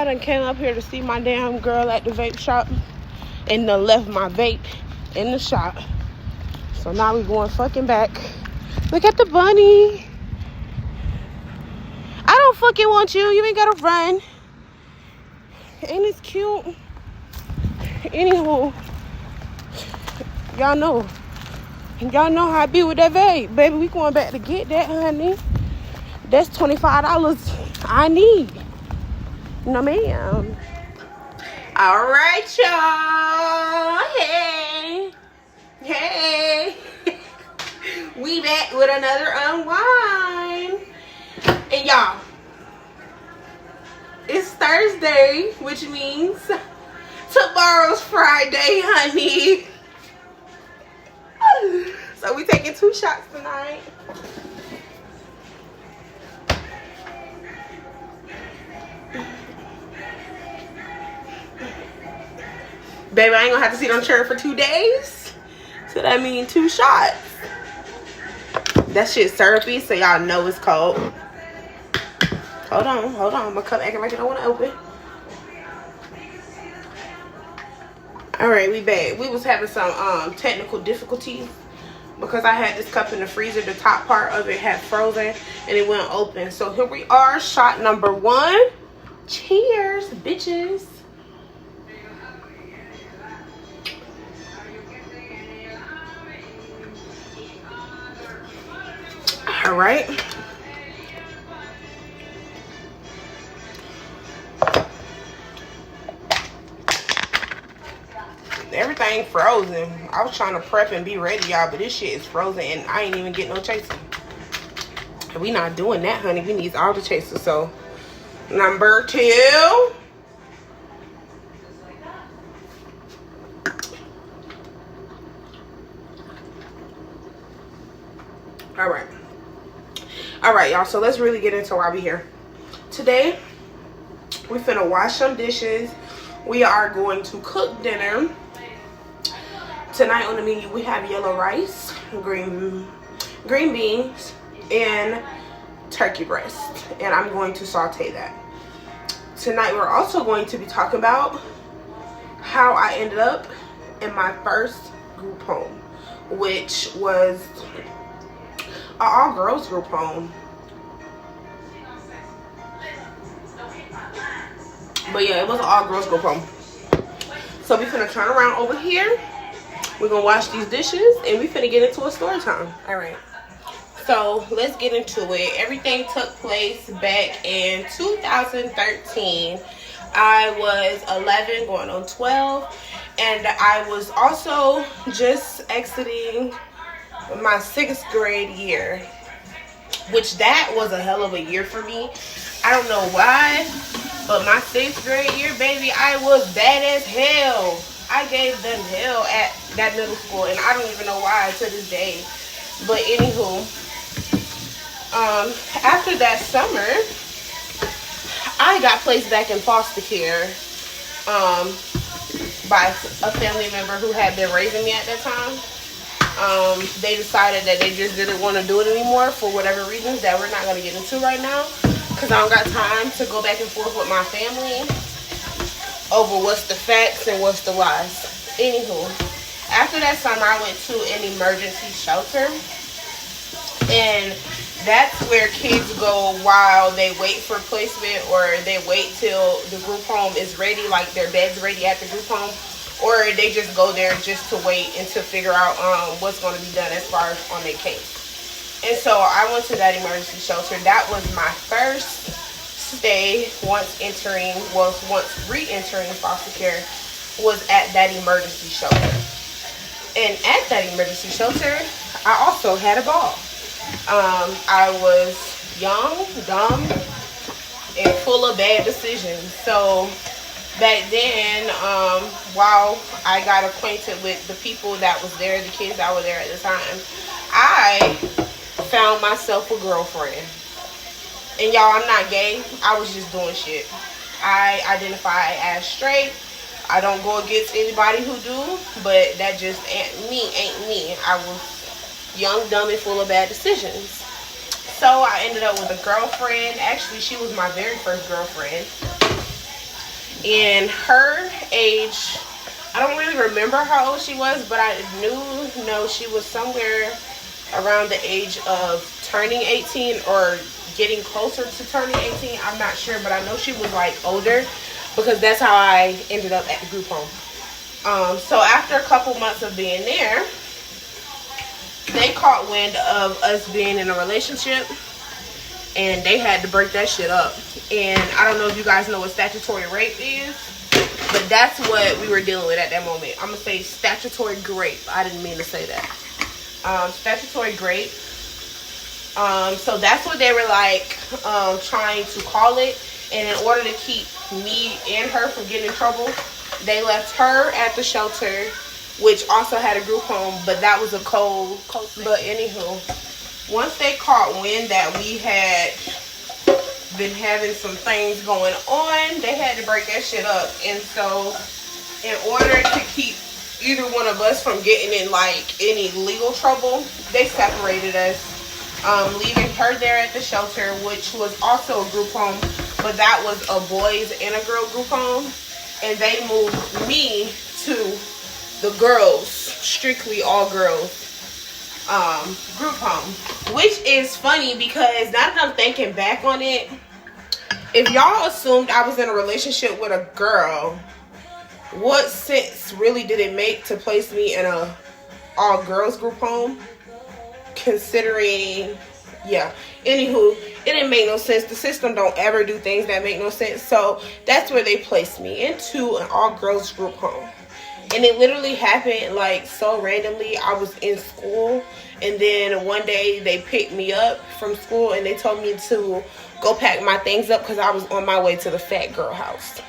I done came up here to see my damn girl at the vape shop and done left my vape in the shop. So now we going fucking back. Look at the bunny. I don't fucking want you. You ain't gotta run. Ain't this cute? Anywho, y'all know how I be with that vape. Baby, we going back to get that, honey. That's $25 I need. No, ma'am. All right, y'all. Hey. We back with another unwind. And y'all, it's Thursday, which means tomorrow's Friday, honey. So we taking 2 shots tonight. Baby, I ain't gonna have to sit on chair for 2 days. So that means 2 shots. That shit's syrupy, so y'all know it's cold. Hold on. My cup acting like it don't want to open. Alright, we back. We was having some technical difficulties because I had this cup in the freezer. The top part of it had frozen and it wouldn't open. So here we are, shot number 1. Cheers, bitches. All right. Everything frozen. I was trying to prep and be ready, y'all, but this shit is frozen and I ain't even getting no chaser. We not doing that, honey. We need all the chasers. So, number 2. All right, y'all. So let's really get into why we here. Today, we finna wash some dishes. We are going to cook dinner. Tonight on the menu, we have yellow rice, green beans, and turkey breast. And I'm going to saute that. Tonight, we're also going to be talking about how I ended up in my first group home, which was an all-girls group home. But yeah, it was an all-girls group home. So we finna turn around over here. We're gonna wash these dishes and we finna get into a story time. Alright. So let's get into it. Everything took place back in 2013. I was 11 going on 12. And I was also just exiting my 6th grade year, which that was a hell of a year for me. I don't know why, but my 6th grade year, baby, I was bad as hell. I gave them hell at that middle school, and I don't even know why to this day. But anywho, after that summer, I got placed back in foster care by a family member who had been raising me at that time. They decided that they just didn't want to do it anymore for whatever reasons that we're not going to get into right now, because I don't got time to go back and forth with my family over what's the facts and what's the lies. Anywho, after that summer, I went to an emergency shelter, and that's where kids go while they wait for placement, or they wait till the group home is ready, like their bed's ready at the group home, or they just go there just to wait and to figure out what's going to be done as far as on their case. And so I went to that emergency shelter. That was my first stay once re-entering foster care, was at that emergency shelter. And at that emergency shelter, I also had a ball. I was young, dumb, and full of bad decisions. So back then, while I got acquainted with the people that was there, the kids that were there at the time, I found myself a girlfriend. And y'all, I'm not gay. I was just doing shit. I identify as straight. I don't go against anybody who do, but that just ain't me. I was young, dumb, and full of bad decisions. So I ended up with a girlfriend. Actually, she was my very first girlfriend. And her age, I don't really remember how old she was, but I know she was somewhere around the age of turning 18 or getting closer to turning 18. I'm not sure, but I know she was like older, because that's how I ended up at the group home. So after a couple months of being there, they caught wind of us being in a relationship, and they had to break that shit up. And I don't know if you guys know what statutory rape is, but that's what we were dealing with at that moment. I'm gonna say statutory grape. I didn't mean to say that. Statutory grape. So that's what they were like trying to call it. And in order to keep me and her from getting in trouble, they left her at the shelter, which also had a group home, but that was a cold thing. But anywho, once they caught wind that we had been having some things going on, they had to break that shit up. And so in order to keep either one of us from getting in like any legal trouble, they separated us, leaving her there at the shelter, which was also a group home, but that was a boys and a girl group home. And they moved me to the girls, strictly all girls group home, which is funny because now that I'm thinking back on it, if y'all assumed I was in a relationship with a girl, what sense really did it make to place me in a all girls group home? Considering, yeah, anywho, it didn't make no sense. The system don't ever do things that make no sense. So that's where they placed me, into an all girls group home. And it literally happened like so randomly. I was in school, and then one day they picked me up from school and they told me to go pack my things up because I was on my way to the fat girl house.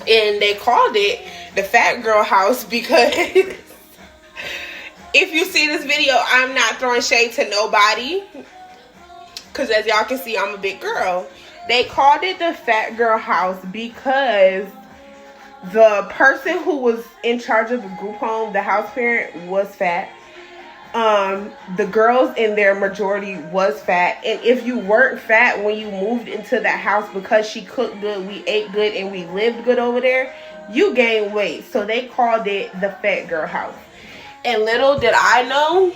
And they called it the fat girl house because if you see this video, I'm not throwing shade to nobody, because as y'all can see, I'm a big girl. They called it the fat girl house because the person who was in charge of the group home, the house parent, was fat. The girls in their majority was fat. And if you weren't fat when you moved into that house, because she cooked good, we ate good, and we lived good over there, you gained weight. So they called it the fat girl house. And little did I know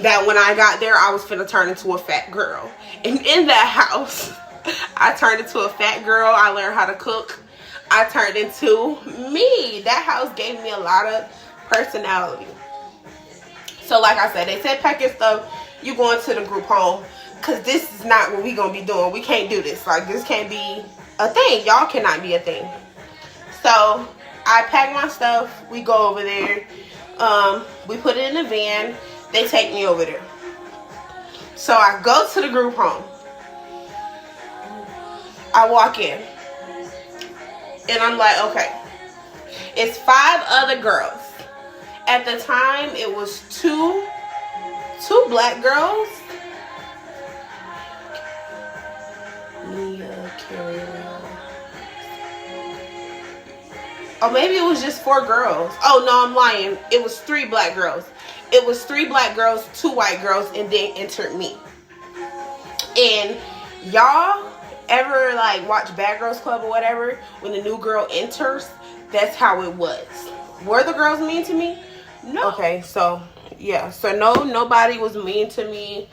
that when I got there, I was finna turn into a fat girl. And in that house, I turned into a fat girl. I learned how to cook. I turned into me. That house gave me a lot of personality. So like I said, they said pack your stuff, you going to the group home, because this is not what we gonna be doing. We can't do this. Like, this can't be a thing. Y'all cannot be a thing. So I pack my stuff, we go over there, we put it in the van, they take me over there. So I go to the group home, I walk in, and I'm like, okay, it's 5 other girls. At the time, it was two black girls. Mia, Carrie. Oh, maybe it was just 4 girls. Oh, no, I'm lying. It was 3 black girls. It was 3 black girls, 2 white girls, and then entered me. And y'all ever, like, watch Bad Girls Club or whatever? When the new girl enters, that's how it was. Were the girls mean to me? No. Okay, so, yeah. So, no, nobody was mean to me.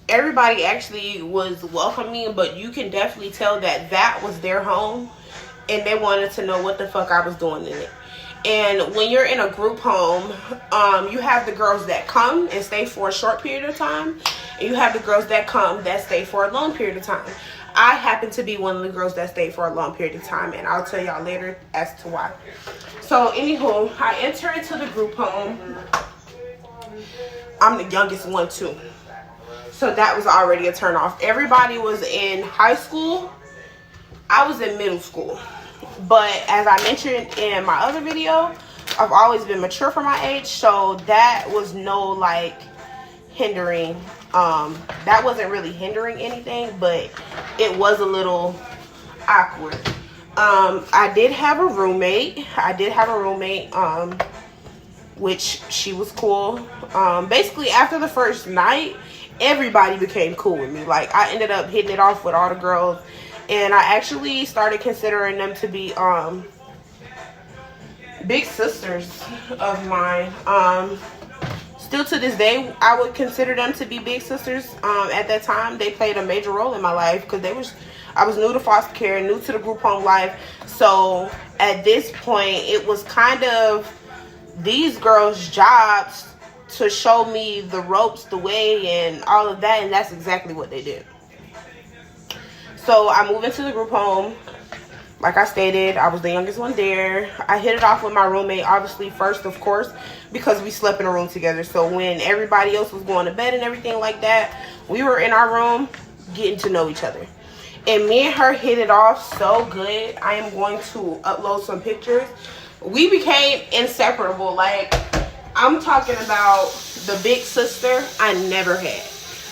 Everybody actually was welcoming, but you can definitely tell that that was their home. And they wanted to know what the fuck I was doing in it. And when you're in a group home, you have the girls that come and stay for a short period of time. And you have the girls that come that stay for a long period of time. I happen to be one of the girls that stayed for a long period of time. And I'll tell y'all later as to why. So, anywho, I enter into the group home. I'm the youngest one, too. So, that was already a turn off. Everybody was in high school. I was in middle school. But as I mentioned in my other video, I've always been mature for my age. So, that was no, like, hindering. That wasn't really hindering anything. But it was a little awkward. I did have a roommate. Which she was cool. Basically, after the first night, everybody became cool with me. Like, I ended up hitting it off with all the girls. And I actually started considering them to be big sisters of mine. Still to this day, I would consider them to be big sisters. At that time, they played a major role in my life because I was new to foster care, new to the group home life. So at this point, it was kind of these girls' jobs to show me the ropes, the way, and all of that, and that's exactly what they did. So I moved into the group home. Like I stated, I was the youngest one there. I hit it off with my roommate, obviously, first, of course, because we slept in a room together. So when everybody else was going to bed and everything like that, we were in our room getting to know each other. And me and her hit it off so good. I am going to upload some pictures. We became inseparable. Like, I'm talking about the big sister I never had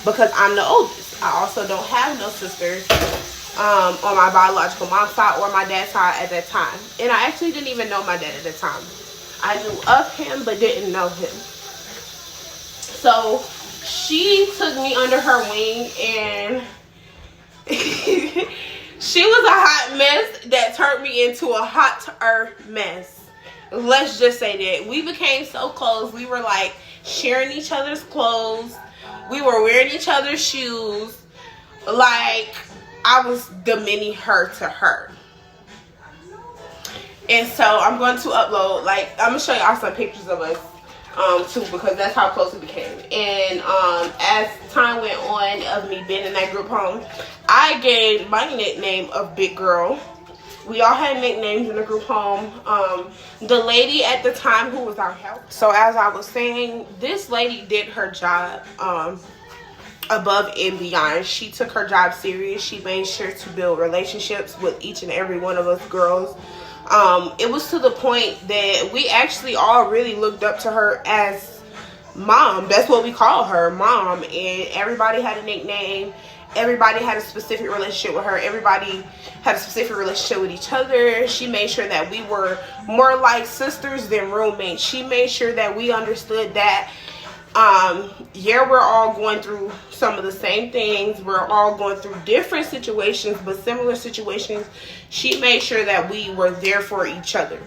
because I'm the oldest. I also don't have no sisters on my biological mom's side or my dad's side at that time. And I actually didn't even know my dad at the time. I knew of him but didn't know him. So she took me under her wing, and she was a hot mess that turned me into a hotter mess. Let's just say that. We became so close. We were like sharing each other's clothes. We were wearing each other's shoes. Like, I was the mini her to her. And so I'm going to upload, like, I'm going to show y'all some pictures of us too, because that's how close we became. And as time went on of me being in that group home, I gained my nickname of Big Girl. We all had nicknames in the group home. The lady at the time who was our help. So as I was saying, this lady did her job above and beyond. She took her job serious. She made sure to build relationships with each and every one of us girls. It was to the point that we actually all really looked up to her as mom. That's what we call her, mom. And everybody had a nickname. Everybody had a specific relationship with her. Everybody had a specific relationship with each other. She made sure that we were more like sisters than roommates. She made sure that we understood that yeah, we're all going through some of the same things. We're all going through different situations, but similar situations. She made sure that we were there for each other.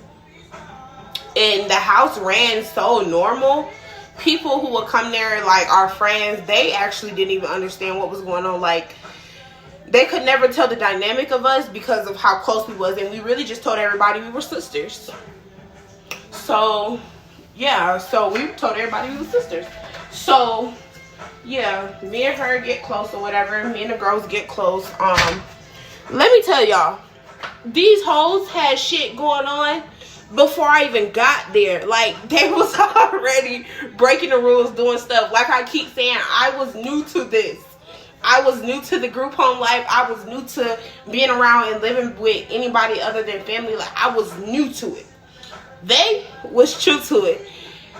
And the house ran so normal. People who would come there, like our friends, they actually didn't even understand what was going on. Like, they could never tell the dynamic of us because of how close we was. And we really just told everybody we were sisters. So yeah, so we told everybody we were sisters. So yeah, me and her get close or whatever. Me and the girls get close. Let me tell y'all, these hoes had shit going on before I even got there. Like, they was already breaking the rules, doing stuff. Like I keep saying, I was new to this. I was new to the group home life. I was new to being around and living with anybody other than family. Like, I was new to it. They was true to it.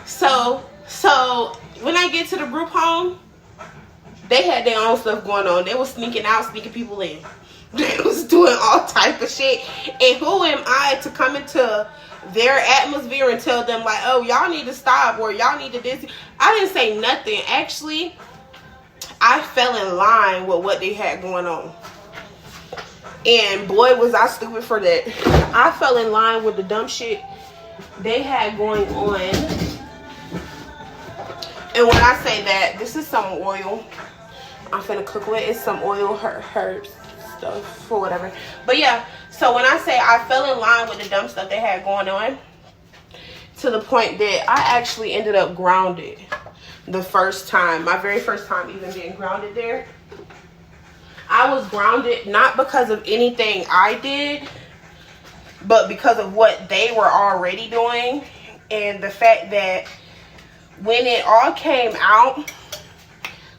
So when I get to the group home, they had their own stuff going on. They was sneaking out, sneaking people in. They was doing all type of shit. And who am I to come into their atmosphere and tell them, like, oh, y'all need to stop, or y'all need to this? I didn't say nothing. Actually, I fell in line with what they had going on. And boy, was I stupid for that. I fell in line with the dumb shit they had going on. And when I say that, this is some oil I'm finna cook with. It's some oil, her stuff or whatever. But yeah, so when I say I fell in line with the dumb stuff they had going on, to the point that I actually ended up grounded the first time. My very first time even being grounded there. I was grounded not because of anything I did, but because of what they were already doing. And the fact that when it all came out,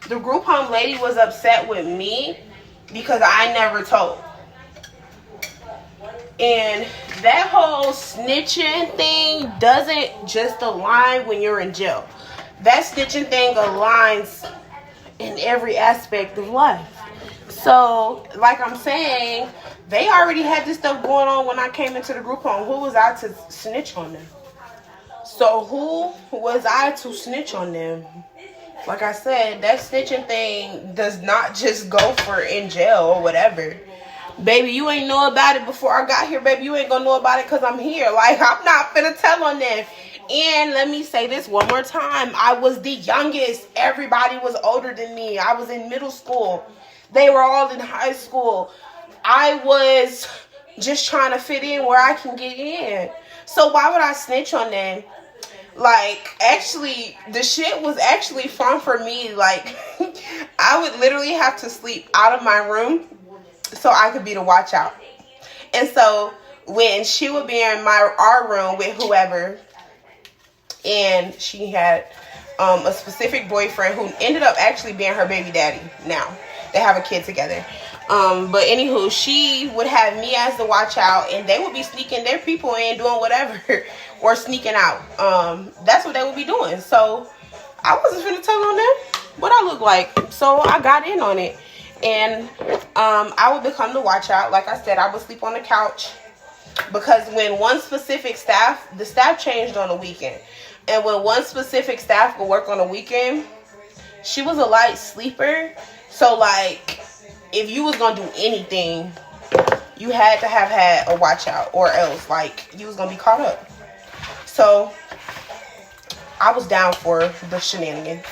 the group home lady was upset with me because I never told. And that whole snitching thing doesn't just align when you're in jail. That snitching thing aligns in every aspect of life. So, like I'm saying, they already had this stuff going on when I came into the group home. Who was I to snitch on them? So who was I to snitch on them? Like I said, that snitching thing does not just go for in jail or whatever. Baby, you ain't know about it before I got here, baby. You ain't gonna know about it because I'm here. Like, I'm not finna tell on them. And let me say this one more time. I was the youngest. Everybody was older than me. I was in middle school. They were all in high school. I was just trying to fit in where I can get in. So why would I snitch on them? Like, actually, the shit was actually fun for me. Like, I would literally have to sleep out of my room so I could be the watch out. And so when she would be in our room with whoever, and she had a specific boyfriend who ended up actually being her baby daddy now. They have a kid together. But anywho, she would have me as the watch out, and they would be sneaking their people in, doing whatever, or sneaking out. That's what they would be doing. So I wasn't finna tell on them what I look like. So I got in on it. And I would become the watch out. Like I said, I would sleep on the couch. Because when one specific staff, the staff changed on the weekend. And when one specific staff would work on the weekend, she was a light sleeper. So, like, if you was going to do anything, you had to have had a watch out, or else, like, you was going to be caught up. So, I was down for the shenanigans.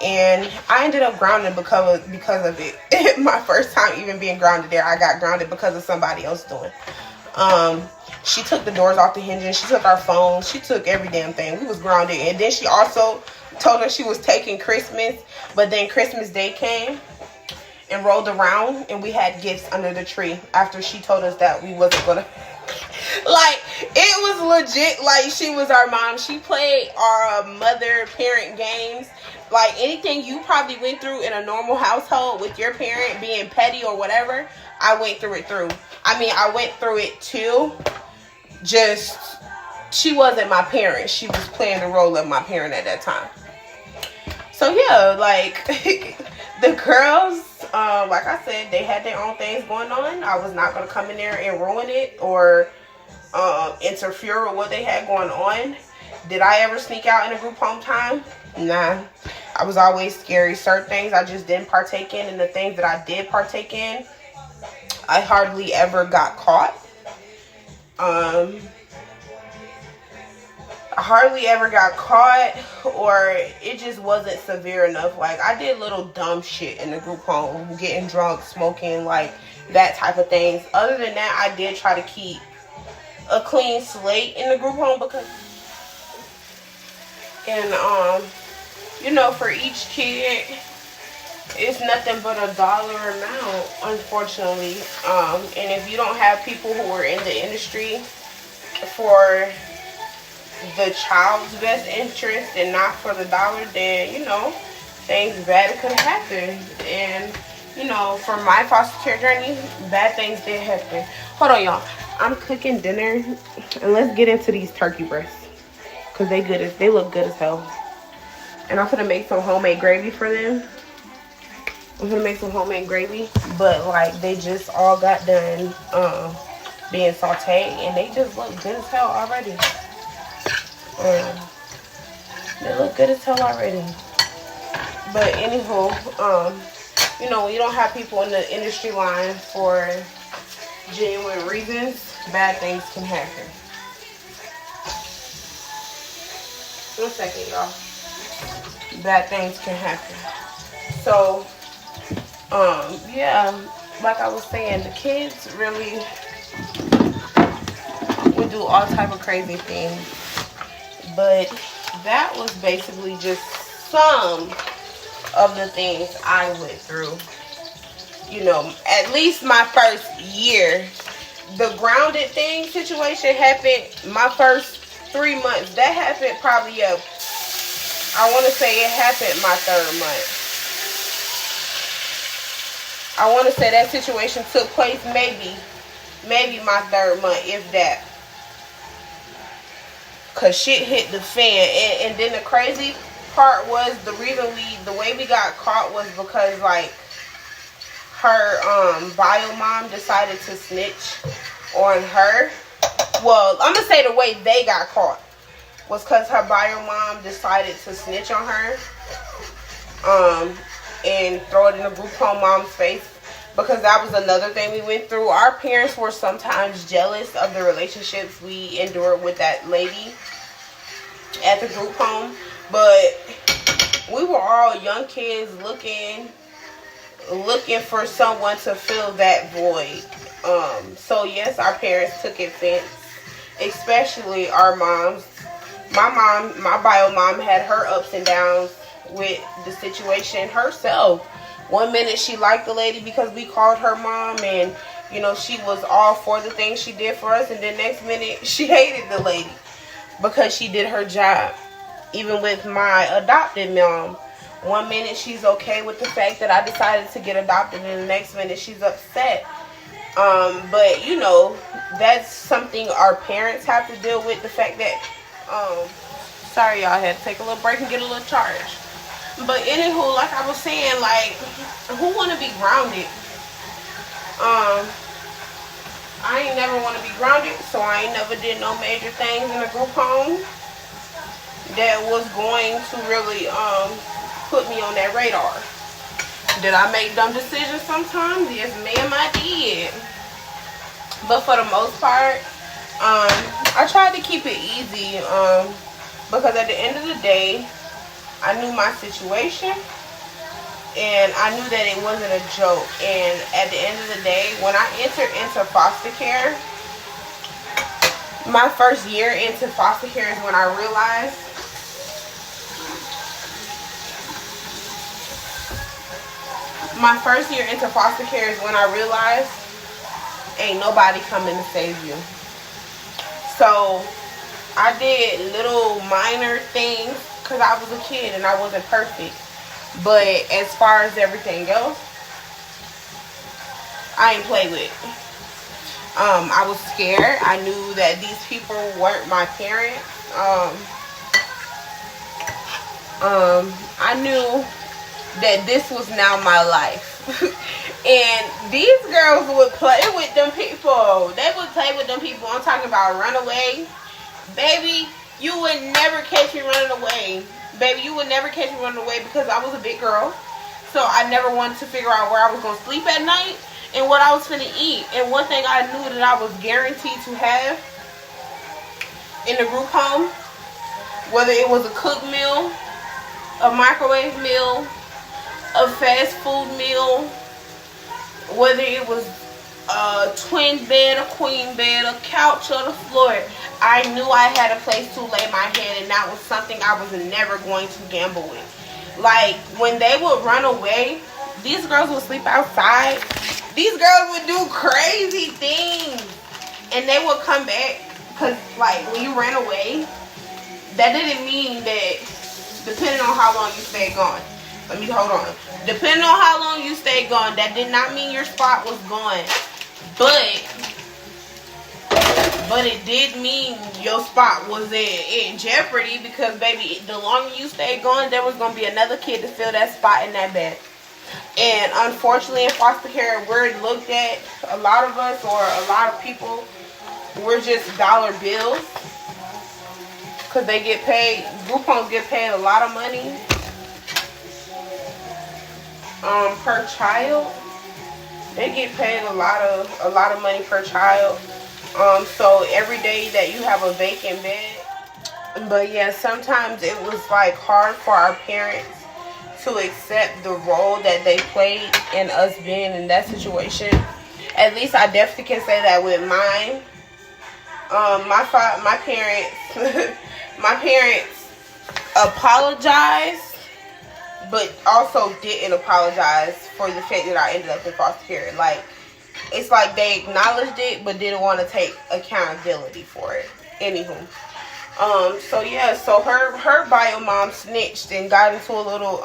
And I ended up grounded because of it. My first time even being grounded there, I got grounded because of somebody else doing. She took the doors off the hinges. She took our phones. She took every damn thing. We was grounded. And then she also told us she was taking Christmas. But then Christmas Day came and rolled around, and we had gifts under the tree after she told us that we wasn't gonna. Like, it was legit like she was our mom. She played our mother-parent games. Like, anything you probably went through in a normal household with your parent being petty or whatever, I went through it too. I went through it too. Just, she wasn't my parent. She was playing the role of my parent at that time. So, yeah, like, the girls, like I said, they had their own things going on. I was not going to come in there and ruin it or interfere with what they had going on. Did I ever sneak out in a group home time? Nah. I was always scary. Certain things I just didn't partake in, and the things that I did partake in, I hardly ever got caught. I hardly ever got caught, or it just wasn't severe enough. Like, I did little dumb shit in the group home, getting drunk, smoking, like that type of things. Other than that, I did try to keep a clean slate in the group home because, and you know, for each kid, it's nothing but $1 amount, unfortunately. And if you don't have people who are in the industry for the child's best interest and not for the dollar, then, you know, things bad could happen. And, you know, for my foster care journey, bad things did happen. Hold on, y'all. I'm cooking dinner, and let's get into these turkey breasts, because they look good as hell. And I'm gonna make some homemade gravy for them. I'm gonna make some homemade gravy, but like, they just all got done being sauteed, and they just look good as hell already. They look good as hell already. But anywho, you know, when you don't have people in the industry line for genuine reasons, bad things can happen. 1 second, y'all. Bad things can happen. So, yeah, like I was saying, the kids really would do all type of crazy things. But that was basically just some of the things I went through. You know, at least my first year. The grounded thing situation happened my first 3 months. That happened probably I want to say it happened my 3rd month. I want to say that situation took place maybe my 3rd month, if that. Cause shit hit the fan. And then the crazy part was, the way we got caught was because, like, her bio mom decided to snitch on her. Well, I'm gonna say the way they got caught was because her bio mom decided to snitch on her, and throw it in the group home mom's face. because that was another thing we went through. Our parents were sometimes jealous of the relationships we endured with that lady at the group home, but we were all young kids looking for someone to fill that void. So yes, our parents took offense, especially our moms. My bio mom had her ups and downs with the situation herself. One minute she liked the lady because we called her mom, and you know, she was all for the things she did for us, and then next minute she hated the lady because she did her job. Even with my adopted mom, one minute she's okay with the fact that I decided to get adopted, and the next minute she's upset. But you know, that's something our parents have to deal with. The fact that sorry y'all, I had to take a little break and get a little charge. But anywho, like I was saying, like, who want to be grounded? I ain't never want to be grounded, so I ain't never did no major things in a group home that was going to really put me on that radar. Did I make dumb decisions sometimes? Yes, ma'am, I did. But for the most part, I tried to keep it easy because at the end of the day, I knew my situation, and I knew that it wasn't a joke. And at the end of the day, when I entered into foster care, my first year into foster care is when I realized ain't nobody coming to save you. So I did little minor things because I was a kid and I wasn't perfect. But as far as everything else, I ain't play with. I was scared. I knew that these people weren't my parents. I knew that this was now my life. And these girls would play with them people. They would play with them people. I'm talking about runaway. Baby, you would never catch me running away. Baby, you would never catch me running away because I was a big girl. So I never wanted to figure out where I was going to sleep at night and what I was finna eat. And one thing I knew that I was guaranteed to have in the group home, whether it was a cooked meal, a microwave meal, a fast food meal, whether it was a twin bed, a queen bed, a couch, or the floor, I knew I had a place to lay my head, and that was something I was never going to gamble with. Like, when they would run away, these girls would sleep outside. These girls would do crazy things, and they would come back, because, like, when you ran away, that didn't mean that, depending on how long you stayed gone. Hold on. Depending on how long you stayed gone, that did not mean your spot was gone. But it did mean your spot was in jeopardy because, baby, the longer you stayed gone, there was going to be another kid to fill that spot in that bed. And unfortunately, in foster care, we're looked at, a lot of us or a lot of people, we're just dollar bills because they get paid. Group homes get paid a lot of money per child. They get paid a lot of money per child. So every day that you have a vacant bed. But yeah, sometimes it was like hard for our parents to accept the role that they played in us being in that situation. At least I definitely can say that with mine. My parents apologized, but also didn't apologize for the fact that I ended up in foster care. Like, it's like they acknowledged it, but didn't want to take accountability for it. Anywho. So yeah, so her bio mom snitched and got into a little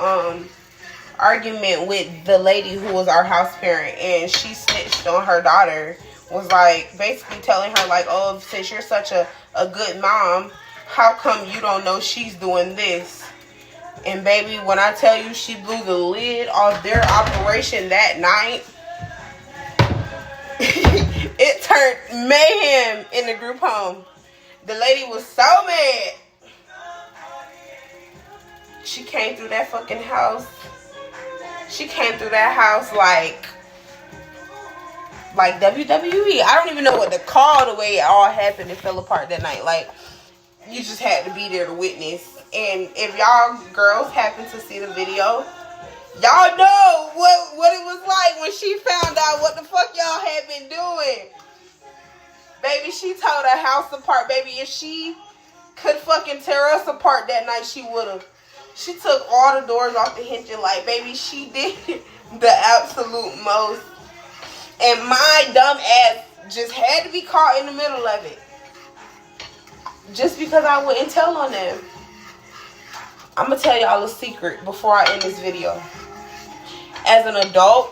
argument with the lady who was our house parent, and she snitched on her daughter. Was like basically telling her like, oh, since you're such a good mom, how come you don't know she's doing this? And baby, when I tell you she blew the lid off their operation that night, it turned mayhem in the group home. The lady was so mad. She came through that fucking house. She came through that house like like WWE. I don't even know what to call the way it all happened and fell apart that night. Like, you just had to be there to witness. And if y'all girls happen to see the video, y'all know what it was like when she found out what the fuck y'all had been doing. Baby, she tore the house apart. Baby, if she could fucking tear us apart that night, she would have. She took all the doors off the hinge and like, baby, she did the absolute most. And my dumb ass just had to be caught in the middle of it. Just because I wouldn't tell on them. I'm going to tell y'all a secret before I end this video. As an adult,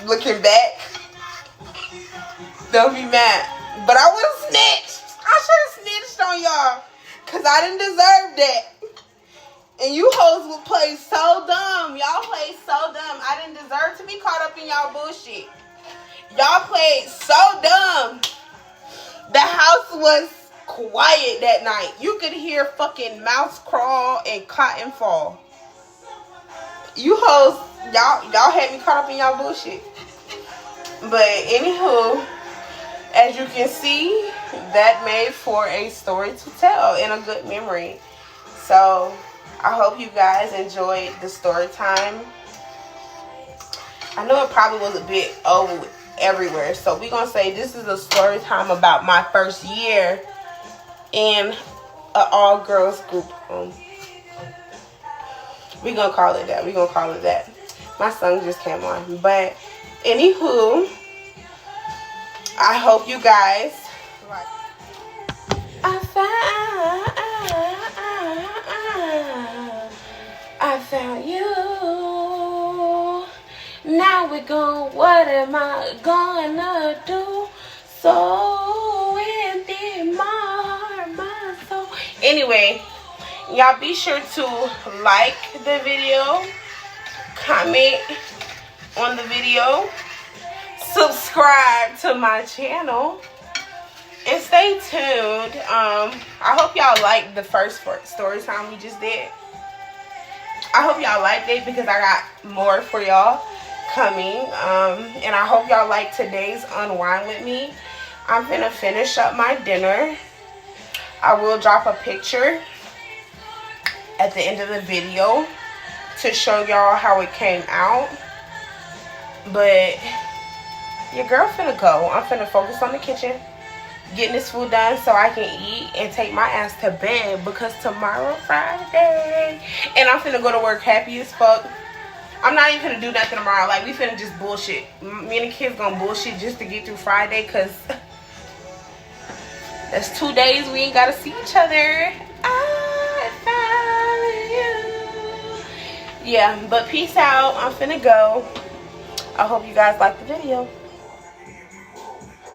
looking back, don't be mad. But I would have snitched. I should have snitched on y'all. Because I didn't deserve that. And you hoes would play so dumb. Y'all played so dumb. I didn't deserve to be caught up in y'all bullshit. Y'all played so dumb. The house was quiet that night. You could hear fucking mouse crawl and cotton fall. You hoes, y'all had me caught up in y'all bullshit. But anywho, as you can see, that made for a story to tell and a good memory. So I hope you guys enjoyed the story time. I know it probably was a bit over everywhere. So we're going to say this is a story time about my first year in an all-girls group home. We're going to call it that. We're going to call it that. My song just came on. But anywho, I hope you guys... I found you. Now we're going, what am I gonna do? So within my heart, my soul. Anyway, y'all be sure to like the video, comment on the video, subscribe to my channel, and stay tuned. I hope y'all liked the first story time we just did. I hope y'all liked it because I got more for y'all coming. And I hope y'all like today's unwind with me. I'm gonna finish up my dinner. I will drop a picture at the end of the video to show y'all how it came out. But your girl finna go. I'm finna focus on the kitchen, getting this food done so I can eat and take my ass to bed because tomorrow Friday. And I'm finna go to work happy as fuck. I'm not even finna do nothing tomorrow. Like, we finna just bullshit. Me and the kids gonna bullshit just to get through Friday because that's 2 days we ain't gotta see each other. I found you. Yeah, but peace out. I'm finna go. I hope you guys like the video.